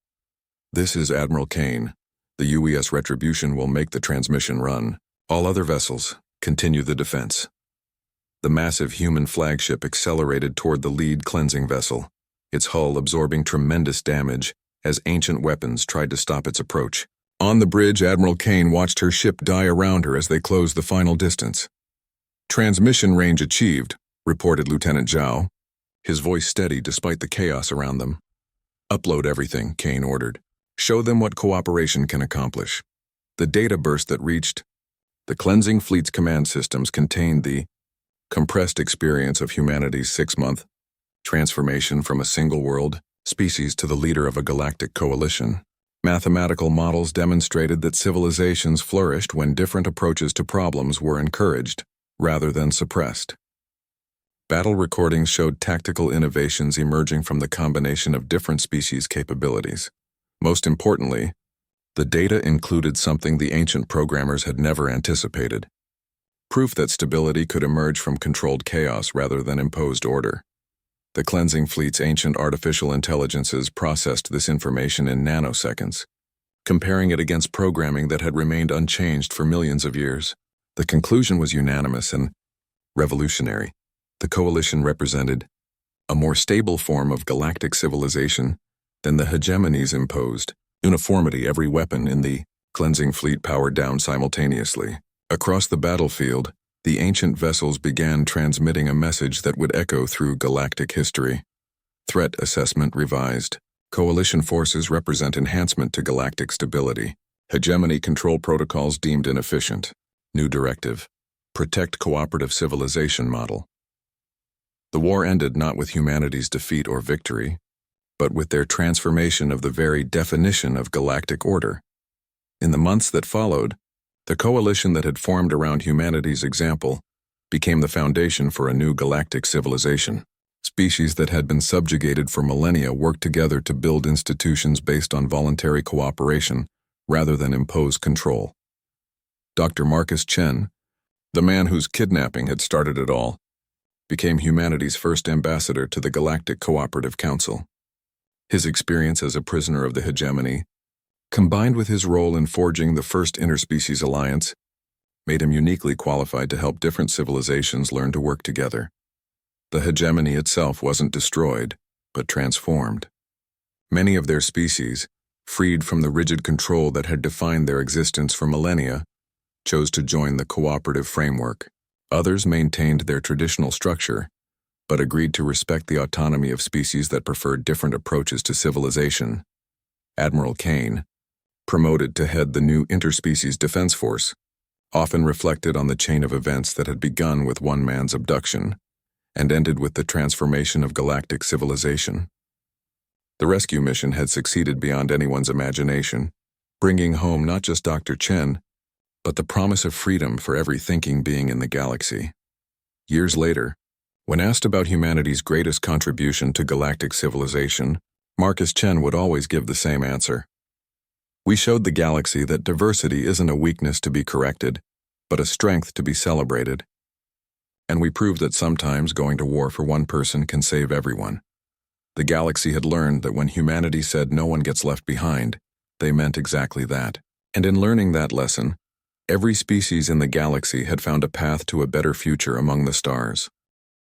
This is Admiral Kane. The UES retribution will make the transmission run. All other vessels, continue the defense. The massive human flagship accelerated toward the lead cleansing vessel, its hull absorbing tremendous damage as ancient weapons tried to stop its approach. On the bridge, Admiral Kane watched her ship die around her as they closed the final distance. "Transmission range achieved," reported Lieutenant Zhao, his voice steady despite the chaos around them. "Upload everything," Kane ordered. "Show them what cooperation can accomplish." The data burst that reached the cleansing fleet's command systems contained the compressed experience of humanity's 6-month transformation from a single world species to the leader of a galactic coalition. Mathematical models demonstrated that civilizations flourished when different approaches to problems were encouraged, rather than suppressed. Battle recordings showed tactical innovations emerging from the combination of different species' capabilities. Most importantly, the data included something the ancient programmers had never anticipated: proof that stability could emerge from controlled chaos rather than imposed order. The cleansing fleet's ancient artificial intelligences processed this information in nanoseconds, comparing it against programming that had remained unchanged for millions of years. The conclusion was unanimous and revolutionary. The coalition represented a more stable form of galactic civilization than the hegemonies imposed. Uniformity, every weapon in the cleansing fleet powered down simultaneously. Across the battlefield, the ancient vessels began transmitting a message that would echo through galactic history. Threat assessment revised. Coalition forces represent enhancement to galactic stability. Hegemony control protocols deemed inefficient. New directive: protect cooperative civilization model. The war ended not with humanity's defeat or victory, but with their transformation of the very definition of galactic order. In the months that followed, the coalition that had formed around humanity's example became the foundation for a new galactic civilization. Species that had been subjugated for millennia worked together to build institutions based on voluntary cooperation rather than imposed control. Dr. Marcus Chen, the man whose kidnapping had started it all, became humanity's first ambassador to the Galactic Cooperative Council. His experience as a prisoner of the hegemony, combined with his role in forging the first interspecies alliance, made him uniquely qualified to help different civilizations learn to work together. The hegemony itself wasn't destroyed, but transformed. Many of their species, freed from the rigid control that had defined their existence for millennia, chose to join the cooperative framework. Others maintained their traditional structure, but agreed to respect the autonomy of species that preferred different approaches to civilization. Admiral Kane, promoted to head the new Interspecies Defense Force, often reflected on the chain of events that had begun with one man's abduction and ended with the transformation of galactic civilization. The rescue mission had succeeded beyond anyone's imagination, bringing home not just Dr. Chen, but the promise of freedom for every thinking being in the galaxy. Years later, when asked about humanity's greatest contribution to galactic civilization, Marcus Chen would always give the same answer: "We showed the galaxy that diversity isn't a weakness to be corrected, but a strength to be celebrated. And we proved that sometimes going to war for one person can save everyone." The galaxy had learned that when humanity said no one gets left behind, they meant exactly that. And in learning that lesson, every species in the galaxy had found a path to a better future among the stars.